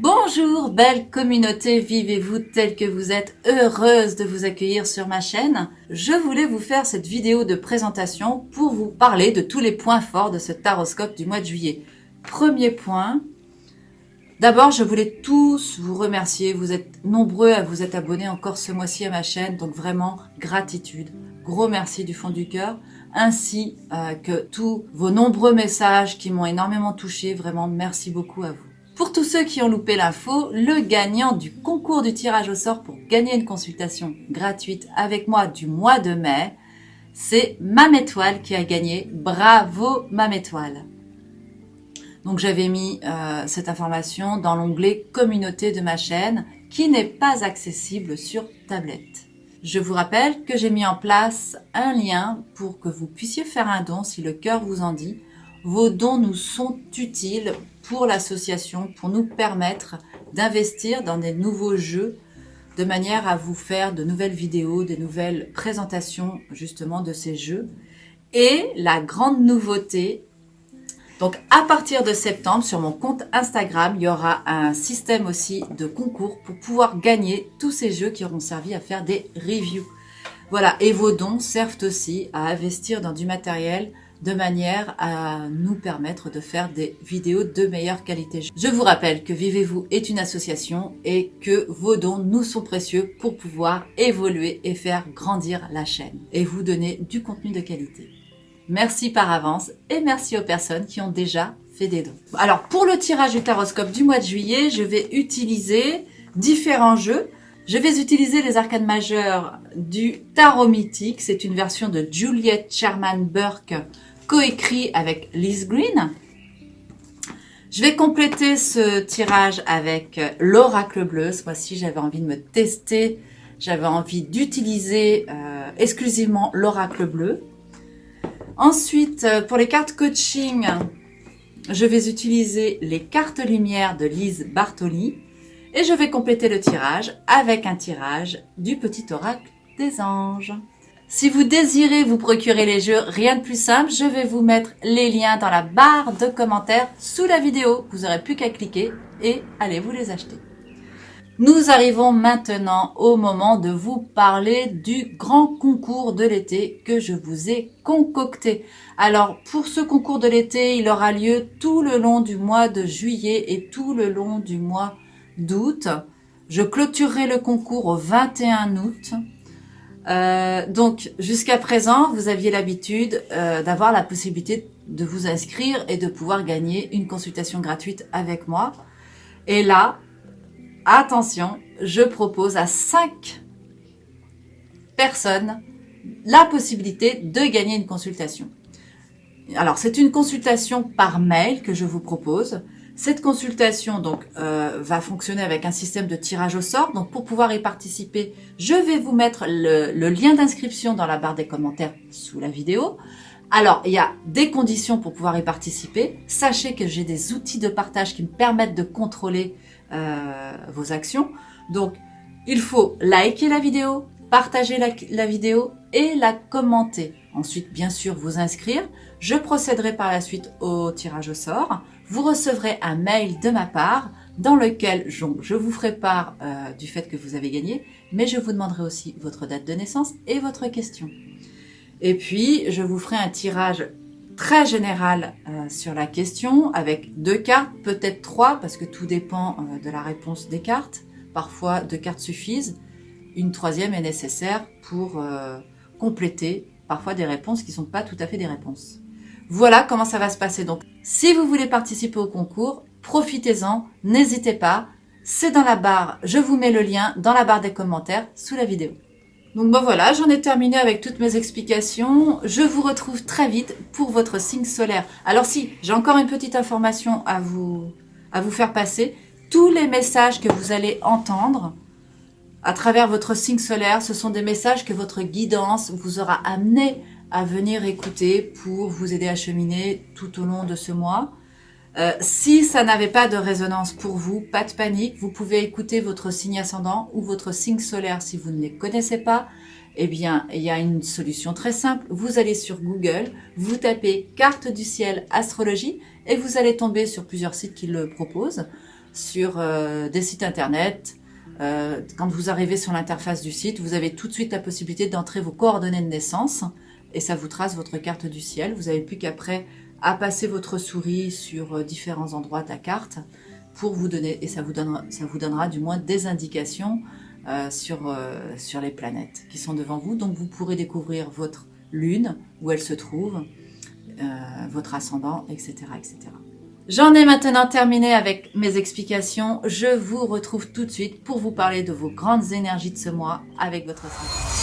Bonjour, belle communauté, vivez-vous telle que vous êtes, heureuse de vous accueillir sur ma chaîne. Je voulais vous faire cette vidéo de présentation pour vous parler de tous les points forts de ce taroscope du mois de juillet. Premier point, d'abord je voulais tous vous remercier, vous êtes nombreux à vous être abonnés encore ce mois-ci à ma chaîne, donc vraiment gratitude, gros merci du fond du cœur, ainsi que tous vos nombreux messages qui m'ont énormément touché, vraiment merci beaucoup à vous. Pour tous ceux qui ont loupé l'info, le gagnant du concours du tirage au sort pour gagner une consultation gratuite avec moi du mois de mai, c'est Mame Étoile qui a gagné. Bravo Mame Étoile. Donc j'avais mis cette information dans l'onglet communauté de ma chaîne qui n'est pas accessible sur tablette. Je vous rappelle que j'ai mis en place un lien pour que vous puissiez faire un don si le cœur vous en dit. Vos dons nous sont utiles pour l'association, pour nous permettre d'investir dans des nouveaux jeux de manière à vous faire de nouvelles vidéos, des nouvelles présentations justement de ces jeux. Et la grande nouveauté, donc à partir de septembre sur mon compte Instagram, il y aura un système aussi de concours pour pouvoir gagner tous ces jeux qui auront servi à faire des reviews. Voilà, et vos dons servent aussi à investir dans du matériel de manière à nous permettre de faire des vidéos de meilleure qualité. Je vous rappelle que Vivez-vous est une association et que vos dons nous sont précieux pour pouvoir évoluer et faire grandir la chaîne et vous donner du contenu de qualité. Merci par avance et merci aux personnes qui ont déjà fait des dons. Alors pour le tirage du taroscope du mois de juillet, je vais utiliser différents jeux. Je vais utiliser les arcanes majeures du tarot mythique. C'est une version de Juliet Sherman Burke coécrit avec Liz Green. Je vais compléter ce tirage avec l'oracle bleu. Ce mois-ci, j'avais envie de me tester. J'avais envie d'utiliser exclusivement l'oracle bleu. Ensuite, pour les cartes coaching, je vais utiliser les cartes lumière de Lise Bartoli. Et je vais compléter le tirage avec un tirage du petit oracle des anges. Si vous désirez vous procurer les jeux, rien de plus simple, je vais vous mettre les liens dans la barre de commentaires sous la vidéo. Vous n'aurez plus qu'à cliquer et allez vous les acheter. Nous arrivons maintenant au moment de vous parler du grand concours de l'été que je vous ai concocté. Alors pour ce concours de l'été, il aura lieu tout le long du mois de juillet et tout le long du mois d'août. Je clôturerai le concours au 21 août. Donc jusqu'à présent, vous aviez l'habitude d'avoir la possibilité de vous inscrire et de pouvoir gagner une consultation gratuite avec moi. Et là, attention, je propose à 5 personnes la possibilité de gagner une consultation. Alors c'est une consultation par mail que je vous propose. Cette consultation donc va fonctionner avec un système de tirage au sort. Donc pour pouvoir y participer, je vais vous mettre le lien d'inscription dans la barre des commentaires sous la vidéo. Alors il y a des conditions pour pouvoir y participer. Sachez que j'ai des outils de partage qui me permettent de contrôler vos actions. Donc il faut liker la vidéo, partager la vidéo et la commenter. Ensuite, bien sûr, vous inscrire. Je procéderai par la suite au tirage au sort. Vous recevrez un mail de ma part dans lequel je vous ferai part du fait que vous avez gagné, mais je vous demanderai aussi votre date de naissance et votre question. Et puis, je vous ferai un tirage très général sur la question avec 2 cartes, peut-être 3, parce que tout dépend de la réponse des cartes. Parfois, 2 cartes suffisent. Une 3e est nécessaire pour compléter parfois des réponses qui ne sont pas tout à fait des réponses. Voilà comment ça va se passer. Donc, si vous voulez participer au concours, profitez-en, n'hésitez pas. C'est dans la barre, je vous mets le lien dans la barre des commentaires sous la vidéo. Donc bon voilà, j'en ai terminé avec toutes mes explications. Je vous retrouve très vite pour votre signe solaire. Alors si, j'ai encore une petite information à vous faire passer. Tous les messages que vous allez entendre à travers votre signe solaire, ce sont des messages que votre guidance vous aura amené à venir écouter pour vous aider à cheminer tout au long de ce mois. Si ça n'avait pas de résonance pour vous, pas de panique, vous pouvez écouter votre signe ascendant ou votre signe solaire si vous ne les connaissez pas. Eh bien, il y a une solution très simple. Vous allez sur Google, vous tapez carte du ciel astrologie et vous allez tomber sur plusieurs sites qui le proposent. sur des sites internet. Quand vous arrivez sur l'interface du site, vous avez tout de suite la possibilité d'entrer vos coordonnées de naissance et ça vous trace votre carte du ciel. Vous n'avez plus qu'après à passer votre souris sur différents endroits de la carte pour vous donner, et ça vous donnera du moins des indications sur les planètes qui sont devant vous. Donc vous pourrez découvrir votre lune, où elle se trouve, votre ascendant, etc., etc. J'en ai maintenant terminé avec mes explications. Je vous retrouve tout de suite pour vous parler de vos grandes énergies de ce mois avec votre ascendant.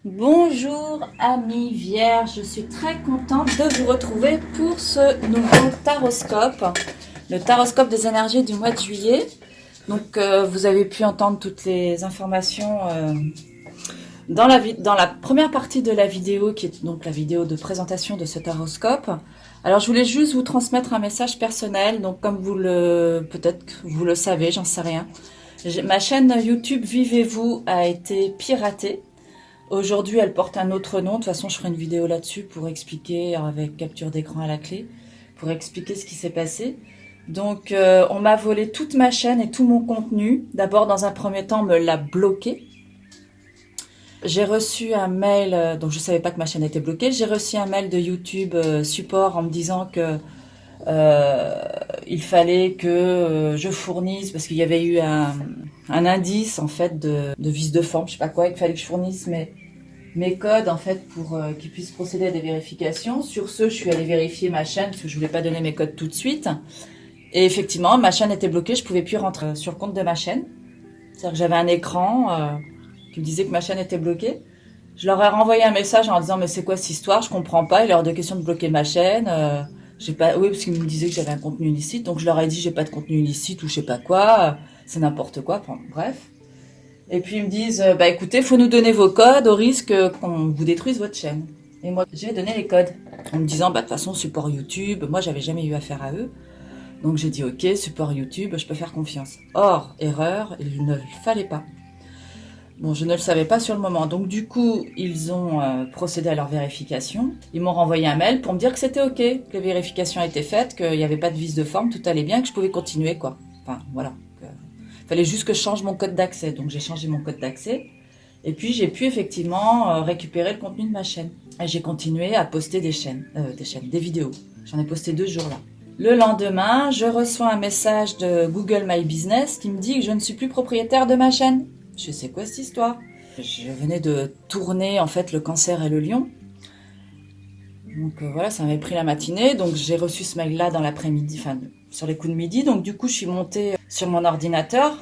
Bonjour amis vierges, je suis très contente de vous retrouver pour ce nouveau taroscope, le taroscope des énergies du mois de juillet. Donc vous avez pu entendre toutes les informations dans la première partie de la vidéo, qui est donc la vidéo de présentation de ce taroscope. Alors je voulais juste vous transmettre un message personnel, donc comme peut-être que vous le savez, j'en sais rien. Ma chaîne YouTube Vivez-vous a été piratée. Aujourd'hui, elle porte un autre nom. De toute façon, je ferai une vidéo là-dessus pour expliquer, avec capture d'écran à la clé, pour expliquer ce qui s'est passé. Donc, on m'a volé toute ma chaîne et tout mon contenu. D'abord, dans un premier temps, on me l'a bloqué. J'ai reçu un mail, donc je ne savais pas que ma chaîne était bloquée. J'ai reçu un mail de YouTube support en me disant que il fallait que je fournisse, parce qu'il y avait eu un indice en fait de vice de forme, je sais pas quoi, il fallait que je fournisse mes codes en fait pour qu'ils puissent procéder à des vérifications. Sur ce, je suis allée vérifier ma chaîne parce que je voulais pas donner mes codes tout de suite. Et effectivement, ma chaîne était bloquée, je pouvais plus rentrer sur le compte de ma chaîne. C'est-à-dire que j'avais un écran qui me disait que ma chaîne était bloquée. Je leur ai renvoyé un message en disant mais c'est quoi cette histoire, je comprends pas, il est hors de question de bloquer ma chaîne. Oui, parce qu'ils me disaient que j'avais un contenu illicite, donc je leur ai dit j'ai pas de contenu illicite ou je sais pas quoi, c'est n'importe quoi, enfin, bref. Et puis ils me disent bah écoutez, faut nous donner vos codes au risque qu'on vous détruise votre chaîne. Et moi j'ai donné les codes en me disant bah de toute façon support YouTube, moi j'avais jamais eu affaire à eux, donc j'ai dit ok support YouTube, je peux faire confiance. Or erreur, il ne le fallait pas. Bon, je ne le savais pas sur le moment. Donc, du coup, ils ont procédé à leur vérification. Ils m'ont renvoyé un mail pour me dire que c'était OK, que la vérification a été faite, qu'il n'y avait pas de vice de forme, tout allait bien, que je pouvais continuer, quoi. Enfin, voilà. Il fallait juste que je change mon code d'accès. Donc, j'ai changé mon code d'accès. Et puis, j'ai pu effectivement récupérer le contenu de ma chaîne. Et j'ai continué à poster des vidéos. J'en ai posté 2 jours là. Le lendemain, je reçois un message de Google My Business qui me dit que je ne suis plus propriétaire de ma chaîne. Je sais quoi cette histoire. Je venais de tourner en fait le Cancer et le Lion. Donc voilà, ça m'avait pris la matinée. Donc j'ai reçu ce mail là dans l'après-midi, enfin sur les coups de midi. Donc du coup je suis montée sur mon ordinateur,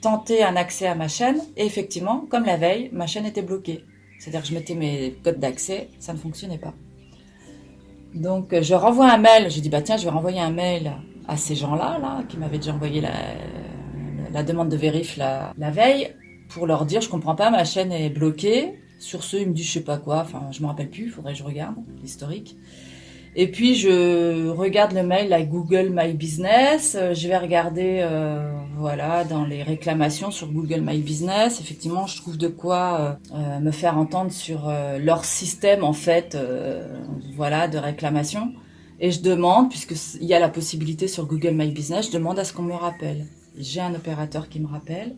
tenté un accès à ma chaîne. Et effectivement, comme la veille, ma chaîne était bloquée. C'est-à-dire que je mettais mes codes d'accès, ça ne fonctionnait pas. Donc je renvoie un mail. J'ai dit bah tiens, je vais renvoyer un mail à ces gens-là là, qui m'avaient déjà envoyé la demande de vérif la veille, pour leur dire je comprends pas, ma chaîne est bloquée. Sur ce, ils me disent je sais pas quoi, enfin je me rappelle plus, il faudrait que je regarde l'historique. Et puis je regarde le mail à Google My Business, je vais regarder voilà dans les réclamations sur Google My Business. Effectivement, je trouve de quoi me faire entendre sur leur système en fait, voilà, de réclamation. Et je demande, puisqu'il y a la possibilité sur Google My Business, je demande à ce qu'on me rappelle. J'ai un opérateur qui me rappelle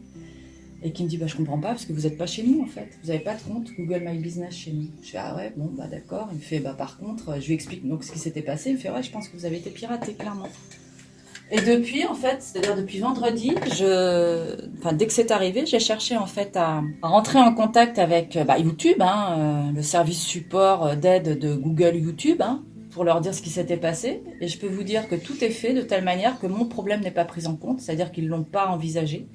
et qui me dit bah je comprends pas parce que vous n'êtes pas chez nous en fait, vous n'avez pas de compte Google My Business chez nous. Je fais ah ouais bon bah d'accord. Il me fait bah par contre je lui explique donc ce qui s'était passé. Il me fait ouais je pense que vous avez été piraté clairement. Et depuis en fait, c'est-à-dire depuis vendredi, dès que c'est arrivé, j'ai cherché en fait à rentrer en contact avec YouTube, le service support d'aide de Google YouTube, pour leur dire ce qui s'était passé. Et je peux vous dire que tout est fait de telle manière que mon problème n'est pas pris en compte, c'est-à-dire qu'ils l'ont pas envisagé.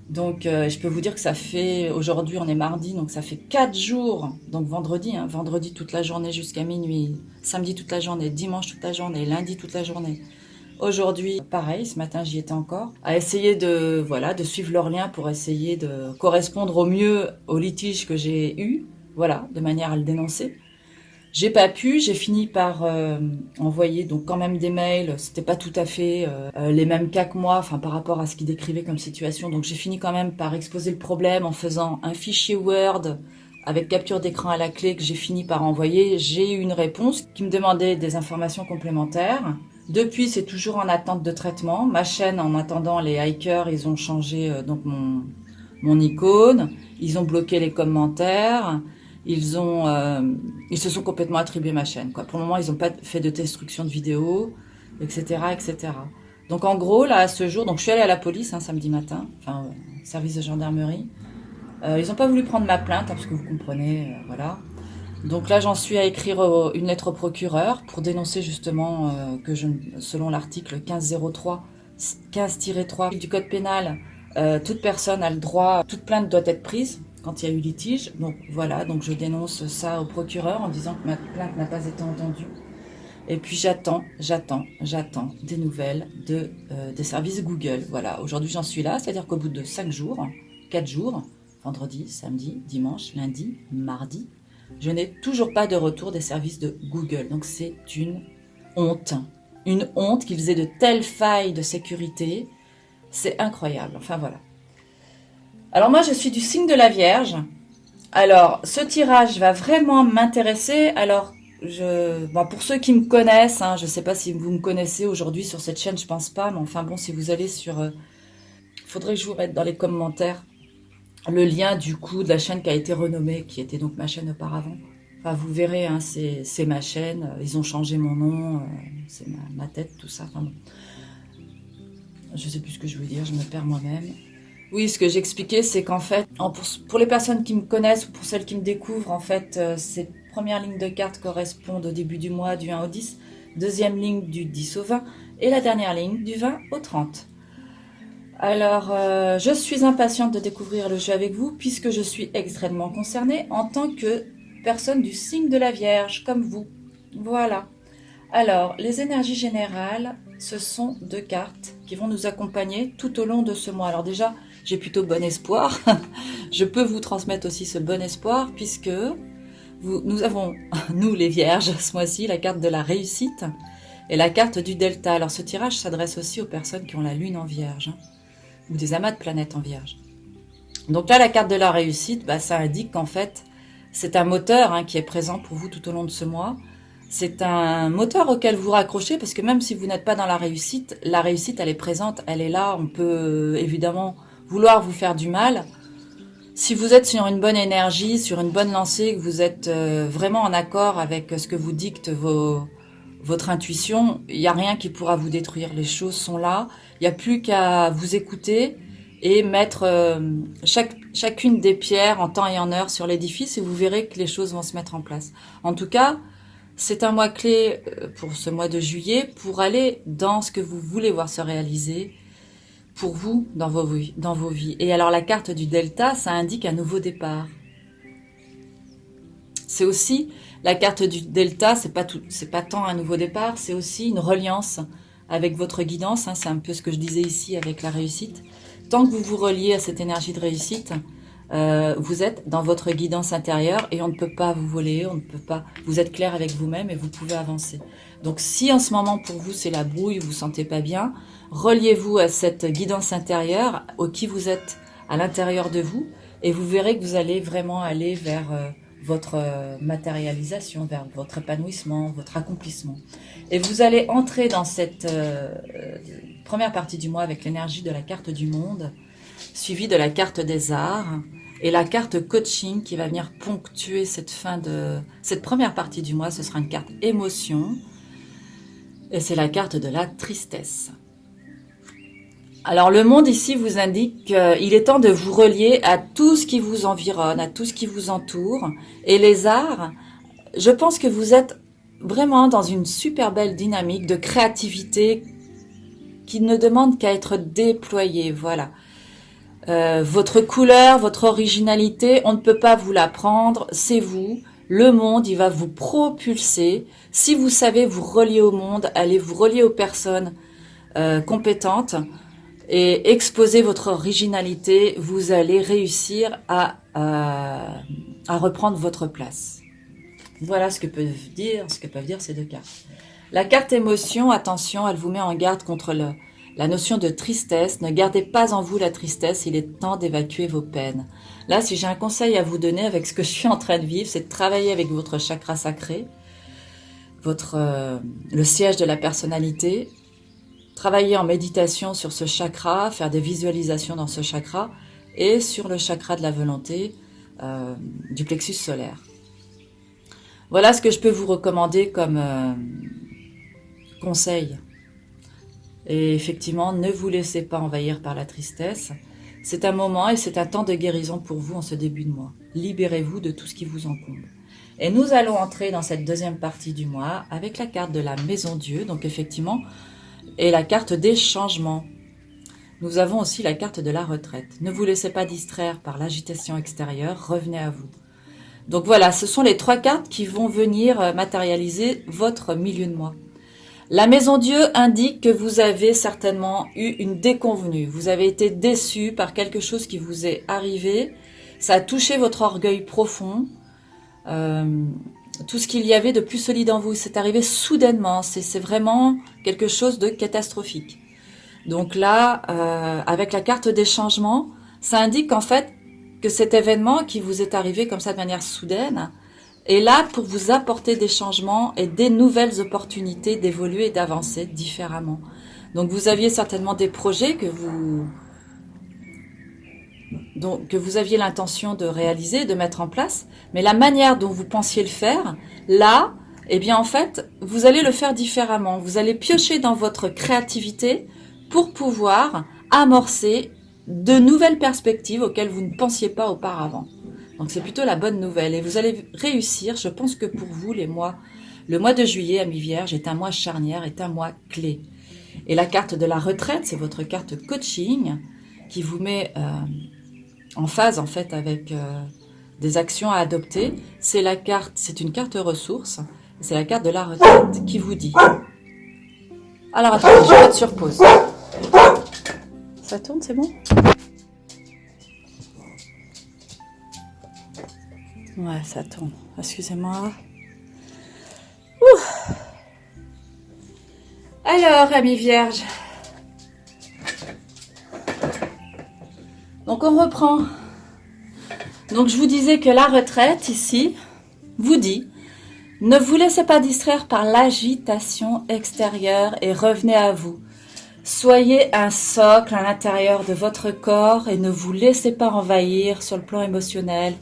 Donc, je peux vous dire que ça fait, aujourd'hui on est mardi, donc ça fait 4 jours, donc vendredi toute la journée jusqu'à minuit, samedi toute la journée, dimanche toute la journée, lundi toute la journée. Aujourd'hui, pareil, ce matin j'y étais encore, à essayer de suivre leur lien pour essayer de correspondre au mieux au litige que j'ai eu, voilà, de manière à le dénoncer. J'ai pas pu, j'ai fini par envoyer donc quand même des mails, c'était pas tout à fait les mêmes cas que moi, enfin par rapport à ce qu'ils décrivaient comme situation, donc j'ai fini quand même par exposer le problème en faisant un fichier Word avec capture d'écran à la clé que j'ai fini par envoyer, j'ai eu une réponse qui me demandait des informations complémentaires. Depuis, c'est toujours en attente de traitement. Ma chaîne, en attendant, les hackers, ils ont changé donc mon icône, ils ont bloqué les commentaires, ils se sont complètement attribués ma chaîne, quoi. Pour le moment, ils n'ont pas fait de destruction de vidéos, etc., etc. Donc en gros, là, à ce jour, donc je suis allée à la police samedi matin, enfin, service de gendarmerie. Ils n'ont pas voulu prendre ma plainte, parce que vous comprenez, voilà. Donc là, j'en suis à écrire une lettre au procureur pour dénoncer justement que selon l'article 15-03 du Code pénal, toute personne a le droit, toute plainte doit être prise quand il y a eu litige. Donc voilà, donc je dénonce ça au procureur en disant que ma plainte n'a pas été entendue. Et puis j'attends des nouvelles des services Google. Voilà, aujourd'hui j'en suis là, c'est-à-dire qu'au bout de 5 jours, 4 jours, vendredi, samedi, dimanche, lundi, mardi, je n'ai toujours pas de retour des services de Google. Donc c'est une honte qu'ils aient de telles failles de sécurité. C'est incroyable, enfin voilà. Alors moi je suis du signe de la Vierge. Alors ce tirage va vraiment m'intéresser. Alors pour ceux qui me connaissent, je ne sais pas si vous me connaissez aujourd'hui sur cette chaîne, je pense pas, mais enfin bon, si vous allez sur... faudrait que je vous mette dans les commentaires le lien du coup de la chaîne qui a été renommée, qui était donc ma chaîne auparavant. Enfin, vous verrez, c'est ma chaîne, ils ont changé mon nom, c'est ma tête, tout ça. Enfin, bon. Je sais plus ce que je veux dire, je me perds moi-même. Oui, ce que j'expliquais, c'est qu'en fait, pour les personnes qui me connaissent ou pour celles qui me découvrent, en fait, ces premières lignes de cartes correspondent au début du mois du 1 au 10, deuxième ligne du 10 au 20 et la dernière ligne du 20 au 30. Alors, je suis impatiente de découvrir le jeu avec vous puisque je suis extrêmement concernée en tant que personne du signe de la Vierge, comme vous. Voilà. Alors, les énergies générales, ce sont 2 cartes qui vont nous accompagner tout au long de ce mois. Alors déjà, j'ai plutôt bon espoir. Je peux vous transmettre aussi ce bon espoir puisque nous avons, nous les Vierges, ce mois-ci, la carte de la réussite et la carte du Delta. Alors ce tirage s'adresse aussi aux personnes qui ont la Lune en Vierge ou des amas de planètes en Vierge. Donc là, la carte de la réussite, ça indique qu'en fait, c'est un moteur qui est présent pour vous tout au long de ce mois. C'est un moteur auquel vous raccrochez parce que même si vous n'êtes pas dans la réussite, elle est présente, elle est là. On peut évidemment vouloir vous faire du mal. Si vous êtes sur une bonne énergie, sur une bonne lancée, que vous êtes vraiment en accord avec ce que vous dicte votre intuition, il n'y a rien qui pourra vous détruire. Les choses sont là. Il n'y a plus qu'à vous écouter et mettre chacune des pierres en temps et en heure sur l'édifice et vous verrez que les choses vont se mettre en place. En tout cas, c'est un mois clé pour ce mois de juillet pour aller dans ce que vous voulez voir se réaliser pour vous dans vos vies. Et alors la carte du Delta, ça indique un nouveau départ. C'est aussi la carte du Delta, c'est pas tant un nouveau départ, c'est aussi une reliance avec votre guidance. C'est un peu ce que je disais ici avec la réussite. Tant que vous vous reliez à cette énergie de réussite, vous êtes dans votre guidance intérieure et on ne peut pas vous voler, on ne peut pas. Vous êtes clair avec vous-même et vous pouvez avancer. Donc si en ce moment pour vous c'est la brouille, vous vous sentez pas bien, reliez-vous à cette guidance intérieure, au qui vous êtes à l'intérieur de vous et vous verrez que vous allez vraiment aller vers votre matérialisation, vers votre épanouissement, votre accomplissement. Et vous allez entrer dans cette première partie du mois avec l'énergie de la carte du monde, suivie de la carte des arts et la carte coaching qui va venir ponctuer cette première partie du mois. Ce sera une carte émotion et c'est la carte de la tristesse. Alors le monde ici vous indique qu'il est temps de vous relier à tout ce qui vous environne, à tout ce qui vous entoure. Et les arts, je pense que vous êtes vraiment dans une super belle dynamique de créativité qui ne demande qu'à être déployée. Voilà. Votre couleur, votre originalité, on ne peut pas vous la prendre, c'est vous. Le monde, il va vous propulser. Si vous savez vous relier au monde, allez vous relier aux personnes compétentes et exposer votre originalité, vous allez réussir à reprendre votre place. Voilà ce que peuvent dire ces 2 cartes. La carte émotion, attention, elle vous met en garde contre la notion de tristesse. Ne gardez pas en vous la tristesse, il est temps d'évacuer vos peines. Là, si j'ai un conseil à vous donner avec ce que je suis en train de vivre, c'est de travailler avec votre chakra sacré, le siège de la personnalité, travailler en méditation sur ce chakra, faire des visualisations dans ce chakra et sur le chakra de la volonté du plexus solaire. Voilà ce que je peux vous recommander comme conseil. Et effectivement, ne vous laissez pas envahir par la tristesse. C'est un moment et c'est un temps de guérison pour vous en ce début de mois. Libérez-vous de tout ce qui vous encombre. Et nous allons entrer dans cette deuxième partie du mois avec la carte de la Maison Dieu, donc effectivement, et la carte des changements. Nous avons aussi la carte de la retraite. Ne vous laissez pas distraire par l'agitation extérieure, revenez à vous. Donc voilà, ce sont les 3 cartes qui vont venir matérialiser votre milieu de mois. La Maison Dieu indique que vous avez certainement eu une déconvenue. Vous avez été déçu par quelque chose qui vous est arrivé. Ça a touché votre orgueil profond. Tout ce qu'il y avait de plus solide en vous, c'est arrivé soudainement. C'est vraiment quelque chose de catastrophique. Donc là, avec la carte des changements, ça indique en fait que cet événement qui vous est arrivé comme ça de manière soudaine est là pour vous apporter des changements et des nouvelles opportunités d'évoluer et d'avancer différemment. Donc vous aviez certainement des projets que vous aviez l'intention de réaliser, de mettre en place, mais la manière dont vous pensiez le faire, là, eh bien en fait, vous allez le faire différemment. Vous allez piocher dans votre créativité pour pouvoir amorcer de nouvelles perspectives auxquelles vous ne pensiez pas auparavant. Donc c'est plutôt la bonne nouvelle et vous allez réussir. Je pense que pour vous, le mois de juillet, Amis Vierges, est un mois charnière, est un mois clé. Et la carte de la retraite, c'est votre carte coaching qui vous met en phase en fait avec des actions à adopter. C'est une carte ressource. C'est la carte de la retraite qui vous dit. Alors attendez, je vais mettre sur pause. Ça tourne, c'est bon ? Ouais, ça tourne. Excusez-moi. Ouh. Alors, Amis Vierges. Donc, on reprend. Donc, je vous disais que la retraite, ici, vous dit, ne vous laissez pas distraire par l'agitation extérieure et revenez à vous. Soyez un socle à l'intérieur de votre corps et ne vous laissez pas envahir sur le plan émotionnel.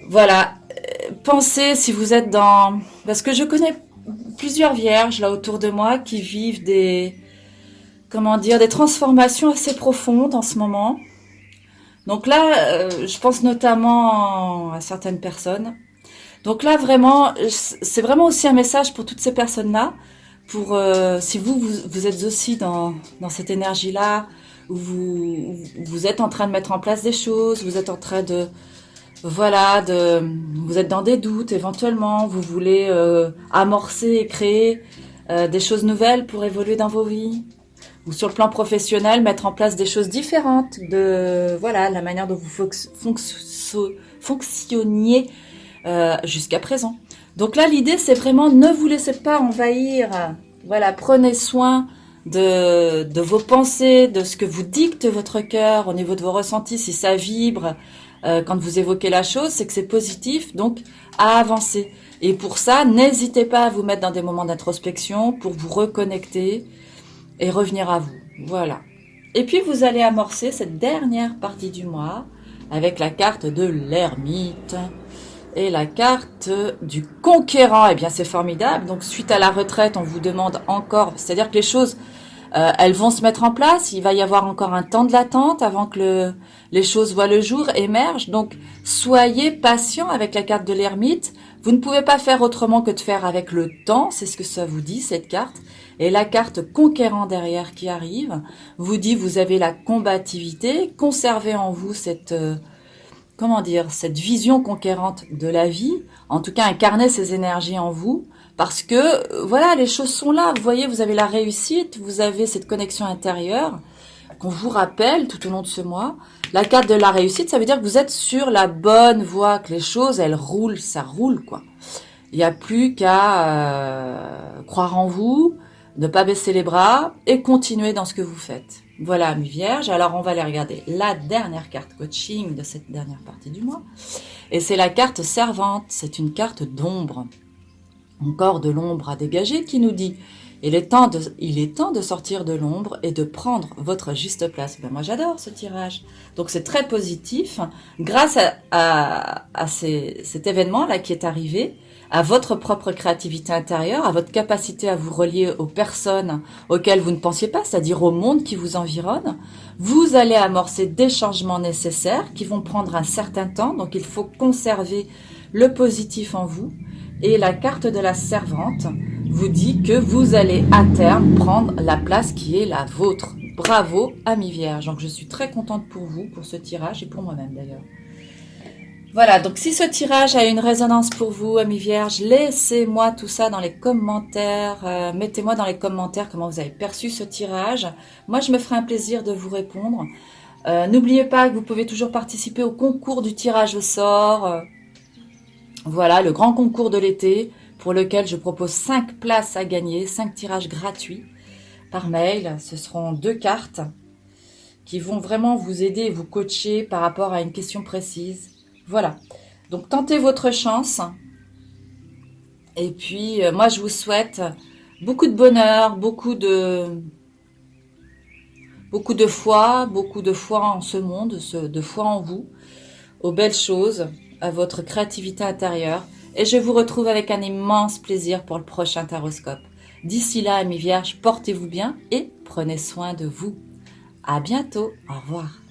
Voilà, pensez si vous êtes dans... Parce que je connais plusieurs vierges là autour de moi qui vivent des transformations assez profondes en ce moment. Donc là, je pense notamment à certaines personnes. Donc là, vraiment, c'est vraiment aussi un message pour toutes ces personnes-là. Pour si vous êtes aussi dans cette énergie-là, où vous êtes en train de mettre en place des choses, vous êtes en train de... vous êtes dans des doutes éventuellement, vous voulez amorcer et créer des choses nouvelles pour évoluer dans vos vies, ou sur le plan professionnel, mettre en place des choses différentes de la manière dont vous fonctionniez jusqu'à présent. Donc là, l'idée, c'est vraiment ne vous laissez pas envahir. Voilà, prenez soin de vos pensées, de ce que vous dicte votre cœur au niveau de vos ressentis, si ça vibre. Quand vous évoquez la chose, c'est que c'est positif, donc à avancer. Et pour ça, n'hésitez pas à vous mettre dans des moments d'introspection pour vous reconnecter et revenir à vous. Voilà. Et puis, vous allez amorcer cette dernière partie du mois avec la carte de l'ermite et la carte du conquérant. Eh bien, c'est formidable. Donc, suite à la retraite, on vous demande encore, c'est-à-dire que les choses... elles vont se mettre en place, il va y avoir encore un temps de l'attente avant que les choses voient le jour, émergent. Donc, soyez patient avec la carte de l'ermite. Vous ne pouvez pas faire autrement que de faire avec le temps, c'est ce que ça vous dit, cette carte. Et la carte conquérant derrière qui arrive vous dit, vous avez la combativité, conservez en vous cette vision conquérante de la vie. En tout cas, incarnez ces énergies en vous. Parce que, les choses sont là. Vous voyez, vous avez la réussite, vous avez cette connexion intérieure qu'on vous rappelle tout au long de ce mois. La carte de la réussite, ça veut dire que vous êtes sur la bonne voie, que les choses, elles roulent, ça roule, quoi. Il n'y a plus qu'à croire en vous, Ne pas baisser les bras et continuer dans ce que vous faites. Voilà, Amis Vierge. Alors, on va aller regarder la dernière carte coaching de cette dernière partie du mois. Et c'est la carte servante. C'est une carte d'ombre. Encore de l'ombre à dégager qui nous dit il est temps de sortir de l'ombre et de prendre votre juste place. Ben moi, j'adore ce tirage. Donc, c'est très positif. Grâce à cet événement-là qui est arrivé, à votre propre créativité intérieure, à votre capacité à vous relier aux personnes auxquelles vous ne pensiez pas, c'est-à-dire au monde qui vous environne, vous allez amorcer des changements nécessaires qui vont prendre un certain temps. Donc, il faut conserver le positif en vous. Et la carte de la servante vous dit que vous allez à terme prendre la place qui est la vôtre. Bravo, Amis Vierge. Donc, je suis très contente pour vous, pour ce tirage et pour moi-même d'ailleurs. Voilà, donc si ce tirage a une résonance pour vous, Amis Vierges, laissez-moi tout ça dans les commentaires. Mettez-moi dans les commentaires comment vous avez perçu ce tirage. Moi, je me ferai un plaisir de vous répondre. N'oubliez pas que vous pouvez toujours participer au concours du tirage au sort. Voilà, le grand concours de l'été pour lequel je propose 5 places à gagner, 5 tirages gratuits par mail. Ce seront 2 cartes qui vont vraiment vous aider et vous coacher par rapport à une question précise. Voilà, donc tentez votre chance. Et puis, moi, je vous souhaite beaucoup de bonheur, beaucoup de foi en ce monde, de foi en vous, aux belles choses, à votre créativité intérieure. Et je vous retrouve avec un immense plaisir pour le prochain Taroscope. D'ici là, Amis Vierges, portez-vous bien et prenez soin de vous. À bientôt. Au revoir.